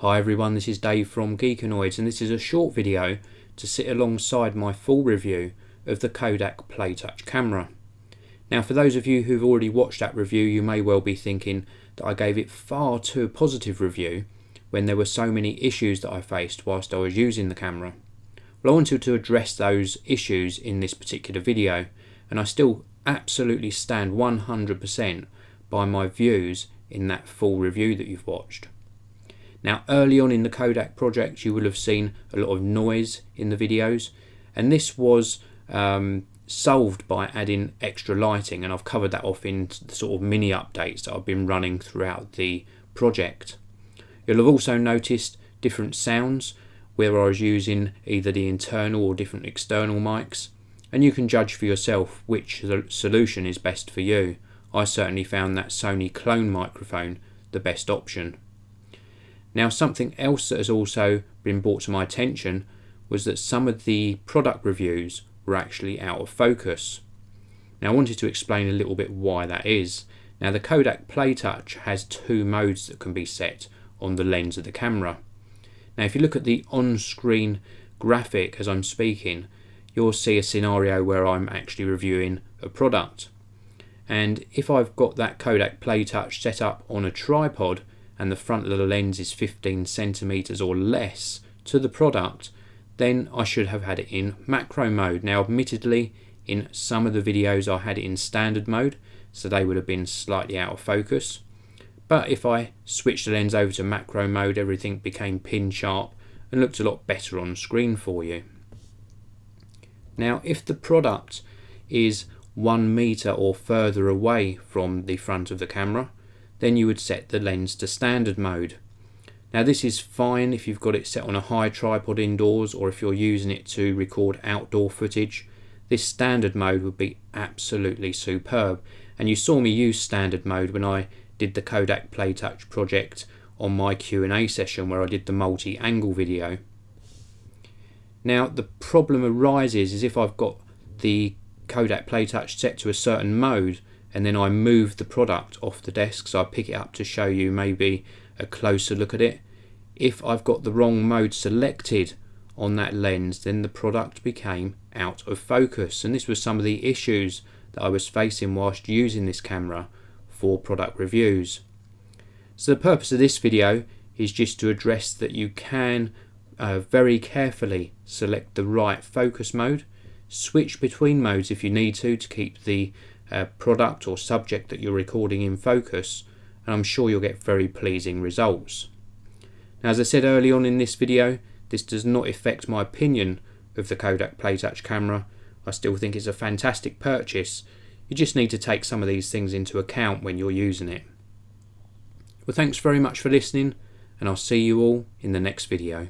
Hi everyone, this is Dave from Geekanoids, and this is a short video to sit alongside my full review of the Kodak Playtouch camera. Now, for those of you who've already watched that review, you may well be thinking that I gave it far too positive review when there were so many issues that I faced whilst I was using the camera. Well, I wanted to address those issues in this particular video, and I still absolutely stand 100% by my views in that full review that you've watched. Now, early on in the Kodak project, you will have seen a lot of noise in the videos, and this was solved by adding extra lighting, and I've covered that off in the sort of mini updates that I've been running throughout the project. You'll have also noticed different sounds where I was using either the internal or different external mics, and you can judge for yourself which solution is best for you. I certainly found that Sony clone microphone the best option. Now, something else that has also been brought to my attention was that some of the product reviews were actually out of focus. Now, I wanted to explain a little bit why that is. Now, the Kodak Playtouch has two modes that can be set on the lens of the camera. Now, if you look at the on-screen graphic as I'm speaking, you'll see a scenario where I'm actually reviewing a product. And if I've got that Kodak Playtouch set up on a tripod, and the front of the lens is 15 centimeters or less to the product, then I should have had it in macro mode. Now, admittedly, in some of the videos I had it in standard mode, so they would have been slightly out of focus. But if I switched the lens over to macro mode, everything became pin sharp and looked a lot better on screen for you. Now, if the product is 1 meter or further away from the front of the camera, then you would set the lens to standard mode. Now, this is fine if you've got it set on a high tripod indoors, or if you're using it to record outdoor footage. This standard mode would be absolutely superb, and you saw me use standard mode when I did the Kodak Playtouch project on my Q&A session where I did the multi-angle video. Now, the problem arises is if I've got the Kodak Playtouch set to a certain mode and then I move the product off the desk, so I pick it up to show you maybe a closer look at it. If I've got the wrong mode selected on that lens, then the product became out of focus, and this was some of the issues that I was facing whilst using this camera for product reviews. So the purpose of this video is just to address that you can very carefully select the right focus mode, switch between modes if you need to keep the product or subject that you're recording in focus, and I'm sure you'll get very pleasing results. Now, as I said early on in this video, this does not affect my opinion of the Kodak Playtouch camera. I still think it's a fantastic purchase. You just need to take some of these things into account when you're using it. Well, thanks very much for listening, and I'll see you all in the next video.